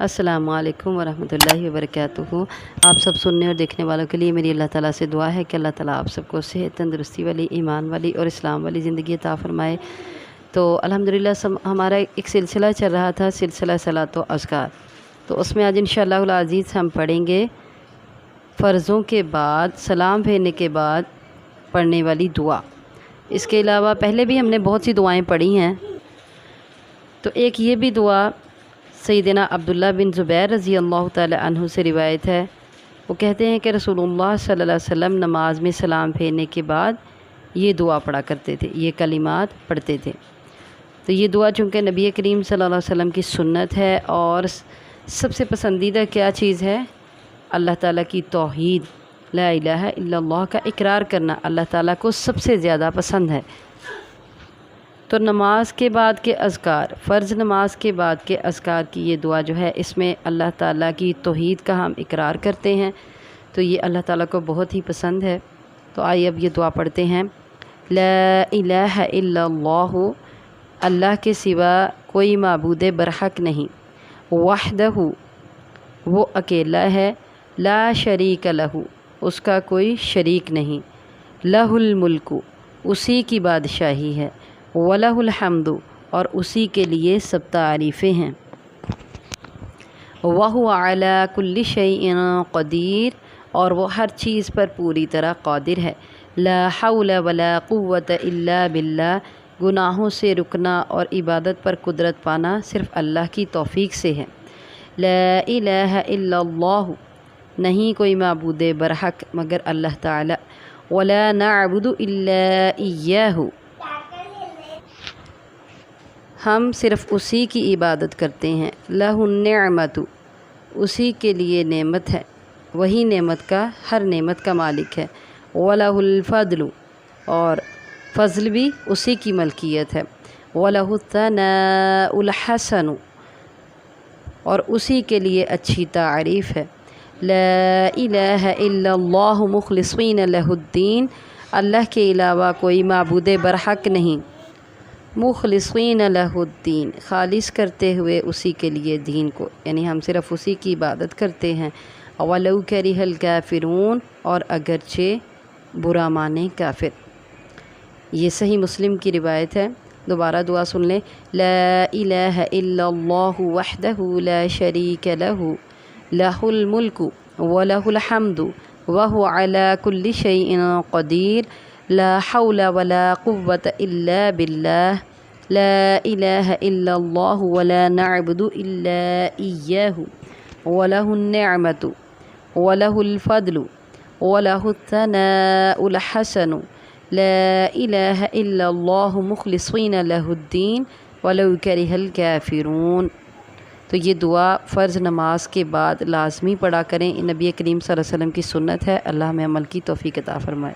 السلام علیکم ورحمۃ اللہ وبرکاتہ۔ آپ سب سننے اور دیکھنے والوں کے لیے میری اللہ تعالیٰ سے دعا ہے کہ اللہ تعالیٰ آپ سب کو صحت، تندرستی والی، ایمان والی اور اسلام والی زندگی عطا فرمائے۔ تو الحمدللہ ہمارا ایک سلسلہ چل رہا تھا، سلسلہ صلاۃ و اذکار۔ تو اس میں آج انشاءاللہ العزیز ہم پڑھیں گے فرضوں کے بعد، سلام پھیرنے کے بعد پڑھنے والی دعا۔ اس کے علاوہ پہلے بھی ہم نے بہت سی دعائیں پڑھی ہیں، تو ایک یہ بھی دعا سیدنا عبداللہ بن زبیر رضی اللہ تعالی عنہ سے روایت ہے۔ وہ کہتے ہیں کہ رسول اللہ صلی اللہ علیہ وسلم نماز میں سلام پھیرنے کے بعد یہ دعا پڑھا کرتے تھے، یہ کلمات پڑھتے تھے۔ تو یہ دعا چونکہ نبی کریم صلی اللہ علیہ وسلم کی سنت ہے، اور سب سے پسندیدہ کیا چیز ہے؟ اللہ تعالیٰ کی توحید، لا الہ الا اللہ کا اقرار کرنا اللہ تعالیٰ کو سب سے زیادہ پسند ہے۔ تو نماز کے بعد کے اذکار، فرض نماز کے بعد کے اذکار کی یہ دعا جو ہے، اس میں اللہ تعالیٰ کی توحید کا ہم اقرار کرتے ہیں، تو یہ اللہ تعالیٰ کو بہت ہی پسند ہے۔ تو آئیے اب یہ دعا پڑھتے ہیں۔ لا الہ الا اللہ، اللہ کے سوا کوئی معبود برحق نہیں، وحدہ، وہ اکیلا ہے، لا شریک لہ، اس کا کوئی شریک نہیں، لہ الملک، اسی کی بادشاہی ہے، وَلَهُ الْحَمْدُ، اور اسی کے لیے سب تعریفیں ہیں، وَهُوَ عَلَى كُلِّ شَيْءٍ قدیر، اور وہ ہر چیز پر پوری طرح قادر ہے، لا حول ولا قوة الا باللہ، گناہوں سے رکنا اور عبادت پر قدرت پانا صرف اللہ کی توفیق سے ہے، لا الہ الا اللہ، نہیں کوئی معبود برحق مگر اللہ تعالی، ولا نعبد الا ایاہ، ہم صرف اسی کی عبادت کرتے ہیں، لہ النعمت، اسی کے لیے نعمت ہے، وہی نعمت کا، ہر نعمت کا مالک ہے، وَلَهُ الْفَضْلُ، اور فضل بھی اسی کی ملکیت ہے، وَلَهُ الثَّنَاءُ الْحَسَنُ، اور اسی کے لیے اچھی تعریف ہے، لا الہ الا اللہ مخلصین لہ الدین، اللہ کے علاوہ کوئی معبود برحق نہیں، مخلصین لہ الدین، خالص کرتے ہوئے اسی کے لیے دین کو، یعنی ہم صرف اسی کی عبادت کرتے ہیں، وَلَوْ كَرِهَ الْكَافِرُونَ، اور اگرچہ برا مانے کافر۔ یہ صحیح مسلم کی روایت ہے۔ دوبارہ دعا سن لیں۔ لا الہ الا اللہ وحدہ لا شریک لہ، لہ الملک ولہ الحمد وہو علی کل شیء قدیر، لا حول ولا قوة الا باللہ، لا الہ الا اللہ ولا نعبد الا ایاہ، ولہ النعمت ولہ الفضل ولہ الثناء الحسن، لا الہ الا اللہ مخلصین لہ الدین ولو کرہ الکافرون۔ تو یہ دعا فرض نماز کے بعد لازمی پڑھا کریں، نبی کریم صلی اللہ علیہ وسلم کی سنت ہے۔ اللہ ہمیں عمل کی توفیق عطا فرمائے۔